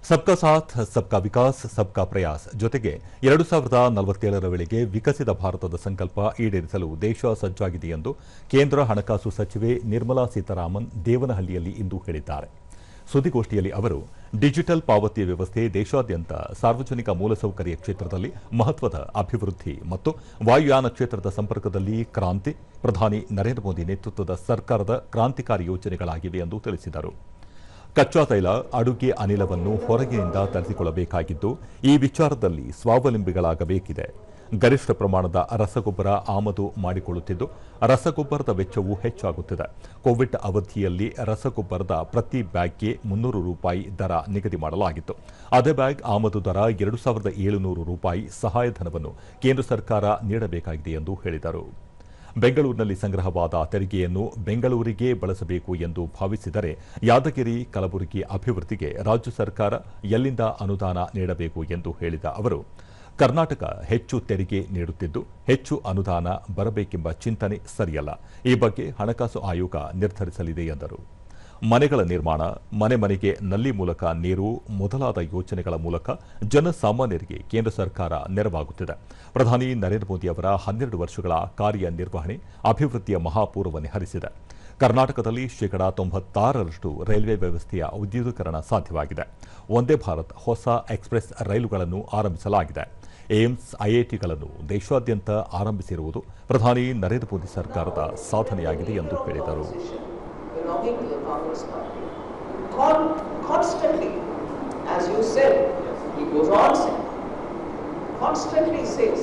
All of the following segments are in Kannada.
ಸಬ್ಕಾ ಸಾಥ್ ಸಬ್ಕಾ ವಿಕಾಸ್ ಸಬ್ಕಾ ಪ್ರಯಾಸ್ ಜೊತೆಗೆ 2047ರ ವೇಳೆಗೆ ವಿಕಸಿತ ಭಾರತದ ಸಂಕಲ್ಪ ಈಡೇರಿಸಲು ದೇಶ ಸಜ್ಜಾಗಿದೆ ಎಂದು ಕೇಂದ್ರ ಹಣಕಾಸು ಸಚಿವೆ ನಿರ್ಮಲಾ ಸೀತಾರಾಮನ್ ದೇವನಹಳ್ಳಿಯಲ್ಲಿ ಇಂದು ಹೇಳಿದ್ದಾರೆ. ಸುದ್ದಿಗೋಷ್ಠಿಯಲ್ಲಿ ಅವರು ಡಿಜಿಟಲ್ ಪಾವತಿ ವ್ಯವಸ್ಥೆ ದೇಶಾದ್ಯಂತ ಸಾರ್ವಜನಿಕ ಮೂಲಸೌಕರ್ಯ ಕ್ಷೇತ್ರದಲ್ಲಿ ಮಹತ್ವದ ಅಭಿವೃದ್ಧಿ ಮತ್ತು ವಾಯುಯಾನ ಕ್ಷೇತ್ರದ ಸಂಪರ್ಕದಲ್ಲಿ ಕ್ರಾಂತಿ, ಪ್ರಧಾನಿ ನರೇಂದ್ರ ಮೋದಿ ನೇತೃತ್ವದ ಸರ್ಕಾರದ ಕ್ರಾಂತಿಕಾರಿ ಯೋಜನೆಗಳಾಗಿವೆ ಎಂದು ತಿಳಿಸಿದರು. ಕಚ್ಚಾ ತೈಲ, ಅಡುಗೆ ಅನಿಲವನ್ನು ಹೊರಗಿನಿಂದ ತರಿಸಿಕೊಳ್ಳಬೇಕಾಗಿದ್ದು, ಈ ವಿಚಾರದಲ್ಲಿ ಸ್ವಾವಲಂಬಿಗಳಾಗಬೇಕಿದೆ. ಗರಿಷ್ಠ ಪ್ರಮಾಣದ ರಸಗೊಬ್ಬರ ಆಮದು ಮಾಡಿಕೊಳ್ಳುತ್ತಿದ್ದು, ರಸಗೊಬ್ಬರದ ವೆಚ್ಚವೂ ಹೆಚ್ಚಾಗುತ್ತಿದೆ. ಕೋವಿಡ್ ಅವಧಿಯಲ್ಲಿ ರಸಗೊಬ್ಬರದ ಪ್ರತಿ ಬ್ಯಾಗ್ಗೆ ₹300 ದರ ನಿಗದಿ ಮಾಡಲಾಗಿತ್ತು. ಅದೇ ಬ್ಯಾಗ್ ಆಮದು ದರ ₹2,700 ಸಹಾಯಧನವನ್ನು ಕೇಂದ್ರ ಸರ್ಕಾರ ನೀಡಬೇಕಾಗಿದೆ ಎಂದು ಹೇಳಿದರು. ಬೆಂಗಳೂರಿನಲ್ಲಿ ಸಂಗ್ರಹವಾದ ತೆರಿಗೆಯನ್ನು ಬೆಂಗಳೂರಿಗೆ ಬಳಸಬೇಕು ಎಂದು ಭಾವಿಸಿದರೆ ಯಾದಗಿರಿ, ಕಲಬುರಗಿ ಅಭಿವೃದ್ಧಿಗೆ ರಾಜ್ಯ ಸರ್ಕಾರ ಎಲ್ಲಿಂದ ಅನುದಾನ ನೀಡಬೇಕು ಎಂದು ಹೇಳಿದ ಅವರು, ಕರ್ನಾಟಕ ಹೆಚ್ಚು ತೆರಿಗೆ ನೀಡುತ್ತಿದ್ದು ಹೆಚ್ಚು ಅನುದಾನ ಬರಬೇಕೆಂಬ ಚಿಂತನೆ ಸರಿಯಲ್ಲ. ಈ ಬಗ್ಗೆ ಹಣಕಾಸು ಆಯೋಗ ನಿರ್ಧರಿಸಲಿದೆ ಎಂದರು. ಮನೆಗಳ ನಿರ್ಮಾಣ, ಮನೆ ಮನೆಗೆ ನಲ್ಲಿ ಮೂಲಕ ನೀರು ಮೊದಲಾದ ಯೋಜನೆಗಳ ಮೂಲಕ ಜನಸಾಮಾನ್ಯರಿಗೆ ಕೇಂದ್ರ ಸರ್ಕಾರ ನೆರವಾಗುತ್ತಿದೆ. ಪ್ರಧಾನಿ ನರೇಂದ್ರ ಮೋದಿ ಅವರ 12 ವರ್ಷಗಳ ಕಾರ್ಯನಿರ್ವಹಣೆ ಅಭಿವೃದ್ಧಿಯ ಮಹಾಪೂರವನ್ನೇ ಹರಿಸಿದೆ. ಕರ್ನಾಟಕದಲ್ಲಿ ಶೇಕಡಾ 96ರಷ್ಟು ರೈಲ್ವೆ ವ್ಯವಸ್ಥೆಯ ವಿದ್ಯುದೀಕರಣ ಸಾಧ್ಯವಾಗಿದೆ. ವಂದೇ ಭಾರತ್ ಹೊಸ ಎಕ್ಸ್ಪ್ರೆಸ್ ರೈಲುಗಳನ್ನು ಆರಂಭಿಸಲಾಗಿದೆ. ಏಮ್ಸ್, ಐಐಟಿಗಳನ್ನು ದೇಶಾದ್ಯಂತ ಆರಂಭಿಸಿರುವುದು ಪ್ರಧಾನಿ ನರೇಂದ್ರ ಮೋದಿ ಸರ್ಕಾರದ ಸಾಧನೆಯಾಗಿದೆ ಎಂದು ಹೇಳಿದರು. Belonging to the Congress Party, constantly, as you said, he goes on saying, constantly says,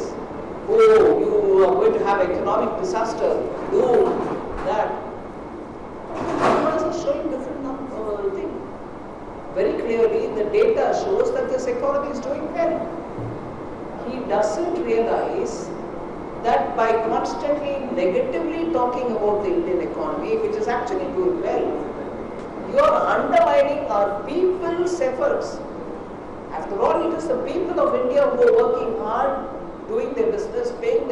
oh, you are going to have economic disaster, do that. Numbers are showing different thing. Very clearly, the data shows that this economy is doing well. He doesn't realize that by constantly negatively talking about the Indian economy, which is actually doing well, you are undermining our people's efforts. After all, it is the people of India who are working hard, doing their business, paying